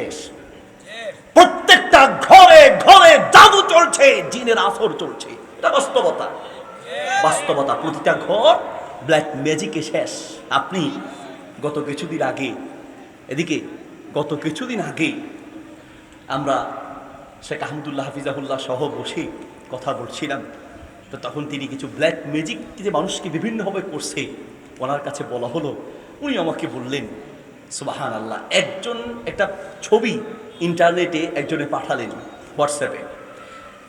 শেষ। প্রত্যেকটা ঘরে ঘরে জাদু চলছে, জিনের আসর চলছে। এটা বাস্তবতা, বাস্তবতা। প্রতিটা ঘর ব্ল্যাক ম্যাজিকে শেষ। আপনি গত কিছুদিন আগে আমরা শেখ আহমদুল্লাহ হাফিজাহুল্লাহ সহ বসে কথা বলছিলাম। তো তখন তিনি কিছু ব্ল্যাক ম্যাজিক যে মানুষকে বিভিন্নভাবে করছে ওনার কাছে বলা হলো। উনি আমাকে বললেন সুবহান আল্লাহ, একটা ছবি ইন্টারনেটে একজনে পাঠালেন, হোয়াটসঅ্যাপে।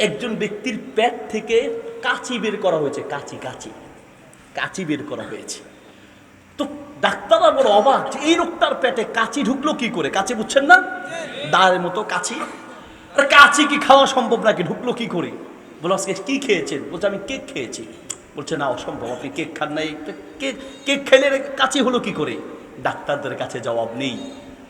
একজন ব্যক্তির পেট থেকে কাঁচি বের করা হয়েছে, কাঁচি বের করা হয়েছে। তো ডাক্তাররা বড় অবাক যে এই লোকটার পেটে কাঁচি ঢুকলো কি করে। কাঁচি বুঝছেন না, দাঁড়ের মতো কাঁচি। আর কাঁচি কি খাওয়া সম্ভব নাকি, ঢুকলো কি করে? বলো আজকে কি খেয়েছেন? বলছে আমি কেক খেয়েছি। বলছে না, অসম্ভব, আপনি কেক খান নাই। কেক খেলে কাঁচি হলো কি করে? ডাক্তারদের কাছে জবাব নেই,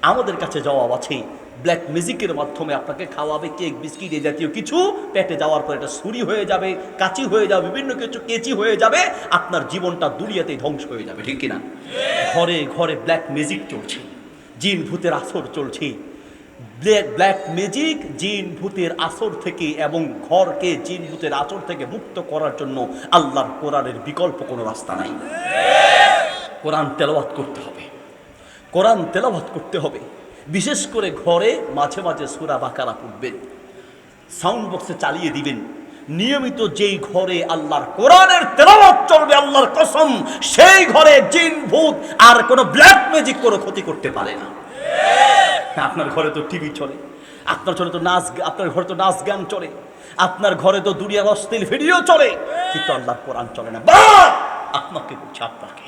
আমাদের কাছে জবাব আছে। ব্ল্যাক ম্যাজিকের মাধ্যমে আপনাকে খাওয়াবে কেক, বিস্কিট, এই জাতীয় কিছু। পেটে যাওয়ার পর এটা ছুরি হয়ে যাবে, কাঁচি হয়ে যাবে, বিভিন্ন কিছু কেচি হয়ে যাবে। আপনার জীবনটা দুনিয়াতেই ধ্বংস হয়ে যাবে, ঠিক কিনা? ঘরে ঘরে ব্ল্যাক ম্যাজিক চলছে, জিন ভূতের আসর চলছে। ব্ল্যাক ম্যাজিক জিন ভূতের আসর থেকে এবং ঘরকে জিন ভূতের আসর থেকে মুক্ত করার জন্য আল্লাহর কোরআনের বিকল্প কোনো রাস্তা নাই। কোরআন তেলাওয়াত করতে হবে, কোরআন তেলাওয়াত করতে হবে। বিশেষ করে ঘরে মাঝে মাঝে সূরা বাকারা পড়বেন, সাউন্ড বক্সে চালিয়ে দিবেন। নিয়মিত যেই ঘরে আল্লাহর কোরআনের তেলাওয়াত চলবে, আল্লাহর কসম, সেই ঘরে জিন ভূত আর কোনো ব্ল্যাক ম্যাজিক কোনো ক্ষতি করতে পারে না। আপনার ঘরে তো টিভি চলে, আপনার ঘরে তো নাচ গান চলে, আপনার ঘরে তো দুনিয়ার অশ্লীল ভিডিও চলে, কিন্তু আল্লাহর কোরআন চলে না। আপনাকে বলছি, আপনাকে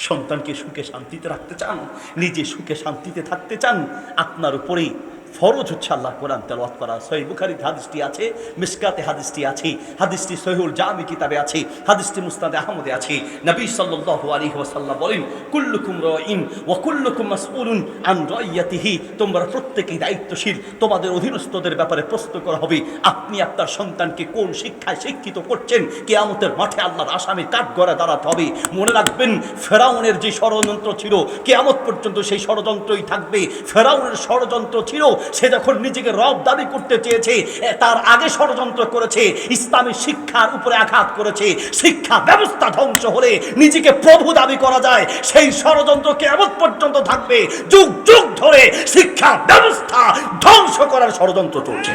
সন্তানকে সুখে শান্তিতে রাখতে চান, নিজে সুখে শান্তিতে থাকতে চান, আপনার উপরেই ফরজ হচ্ছে আল্লাহ কোরআন তেলাওয়াত করা। সহিহ বুখারীতে হাদিসটি আছে, মিশকাতে হাদিসটি আছে, হাদিসটি সহিহুল জামি কিতাবে আছে, হাদিসটি মুসনাদে আহমদে আছে। নবী সাল্লাল্লাহু আলাইহি ওয়াসাল্লাম বলেন, কুল্লুকুম রাঈন ওয়া কুল্লুকুম মাসউলুন আন রাইয়াতিহি। তোমরা প্রত্যেকেই দায়িত্বশীল, তোমাদের অধীনস্থদের ব্যাপারে প্রশ্ন করা হবে। আপনি আপনার সন্তানকে কোন শিক্ষায় শিক্ষিত করছেন, কিয়ামতের মাঠে আল্লাহর আসামি কাঠগড়ায় দাঁড়াতে হবে। মনে রাখবেন, ফেরাউনের যে ষড়যন্ত্র ছিল, কিয়ামত পর্যন্ত সেই ষড়যন্ত্রই থাকবে। ফেরাউনের ষড়যন্ত্র ছিল, সে যখন নিজেকে রব দাবি করতে চেয়েছে, তার আগে ষড়যন্ত্র করেছে, ইসলামী শিক্ষার উপরে আঘাত করেছে। শিক্ষা ব্যবস্থা ধ্বংস হলে নিজেকে প্রভু দাবি করা যায়, সেই ষড়যন্ত্র কিয়ামত পর্যন্ত থাকবে। যুগ যুগ ধরে শিক্ষা ব্যবস্থা ধ্বংস করার ষড়যন্ত্র চলছে।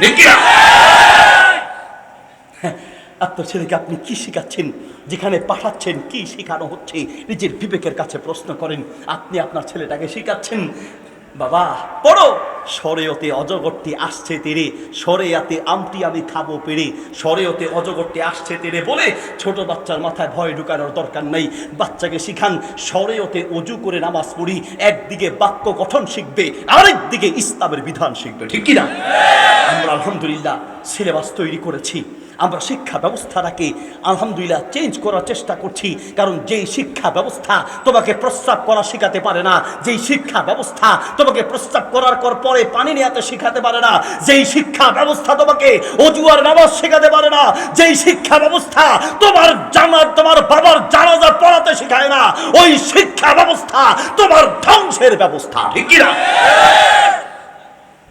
আপনার ছেলেকে আপনি কি শিখাচ্ছেন, যেখানে পাঠাচ্ছেন কি শেখানো হচ্ছে, নিজের বিবেকের কাছে প্রশ্ন করেন। আপনি আপনার ছেলেটাকে শিখাচ্ছেন, বাবা পড়ো, শরীয়তে অজগরটি আসছে তেরে, শরিয়াতে আমটি আমি খাবো পেরে, শরীয়তে অজগরটি আসছে তেরে বলে ছোট বাচ্চার মাথায় ভয় ঢুকানোর দরকার নাই। বাচ্চাকে শিখান শরীয়তে অজু করে নামাজ পড়ি, একদিকে বাক্য গঠন শিখবে, আরেকদিকে ইসলামের বিধান শিখবে, ঠিক কিনা? আমরা আলহামদুলিল্লাহ সিলেবাস তৈরি করেছি, আমরা শিক্ষা ব্যবস্থাটাকে আলহামদুলিল্লাহ চেঞ্জ করার চেষ্টা করছি। কারণ যেই শিক্ষা ব্যবস্থা তোমাকে প্রস্রাব করা শেখাতে পারে না, যেই শিক্ষা ব্যবস্থা তোমাকে প্রস্রাব করার পরে পানি নেওয়াতে শেখাতে পারে না, যেই শিক্ষা ব্যবস্থা তোমাকে অজু আর নামাজ শেখাতে পারে না, যেই শিক্ষা ব্যবস্থা তোমার বাবার জানাজা পড়াতে শেখায় না, ওই শিক্ষা ব্যবস্থা তোমার ধ্বংসের ব্যবস্থা, ঠিক কি না?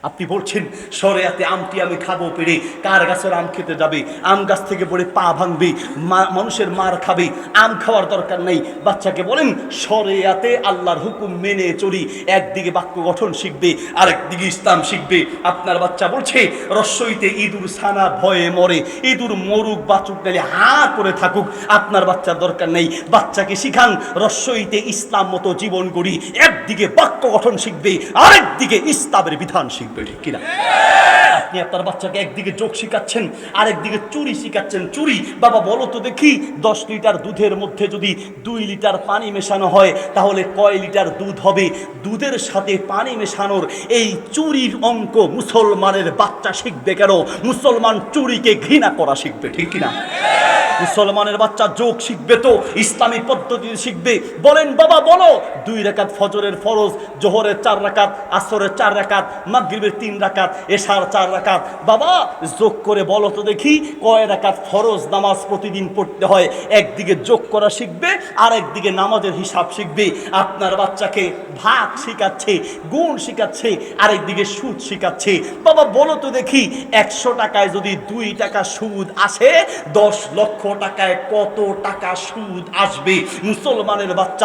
আপনি বলছেন শরিয়াতে আমটি আমি খাবো পেরে, কার গাছের আম খেতে যাবে, আম গাছ থেকে পড়ে পা ভাঙবে, মানুষের মার খাবে, আম খাওয়ার দরকার নেই। বাচ্চাকে বলেন শরিয়াতে আল্লাহর হুকুম মেনে চলি, একদিকে বাক্য গঠন শিখবে, আরেকদিকে ইসলাম শিখবে। আপনার বাচ্চা বলছে রসইতে ইঁদুর ছানা ভয়ে মরে, ইঁদুর মরুক বাচুক নালে হা করে থাকুক, আপনার বাচ্চার দরকার নেই। বাচ্চাকে শিখান রসইতে ইসলাম মতো জীবন গড়ি, একদিকে বাক্য গঠন শিখবে, আরেকদিকে ইসলামের বিধান শিখবে, ঠিক কিনা? আপনি আপনার বাচ্চাকে একদিকে যোগ শিখাচ্ছেন, আরেকদিকে চুরি শিখাচ্ছেন। চুরি, বাবা বলো তো দেখি, 10 লিটার দুধের মধ্যে যদি 2 লিটার পানি মেশানো হয় তাহলে কয় লিটার দুধ হবে? দুধের সাথে পানি মেশানোর এই চুরির অঙ্ক মুসলমানের বাচ্চা শিখবে কেন? মুসলমান চুরিকে ঘৃণা করা শিখবে, ঠিক কিনা? মুসলমানের বাচ্চা যোগ শিখবে তো ইসলামী পদ্ধতি শিখবে। বলেন বাবা বলো, 2 রাকাত ফজরের ফরজ, জোহরের 4 রাকাত, আসরের 4 রাকাত, মাগরিবের 3 রাকাত, এশার 4 রাকাত। বাবা যোগ করে বলো তো দেখি কয় রাকাত ফরজ নামাজ প্রতিদিন পড়তে হয়। একদিকে যোগ করা শিখবে আর একদিকে নামাজের হিসাব শিখবে। আপনার বাচ্চাকে ভাগ শিখাচ্ছে, গুণ শিখাচ্ছে, আরেকদিকে সুদ শিখাচ্ছে। বাবা বলো তো দেখি 100 টাকায় যদি 2 টাকা সুদ আসে, 10 লক্ষ টাকায় কত টাকা সুদ আসবে? মুসলমানের বাচ্চা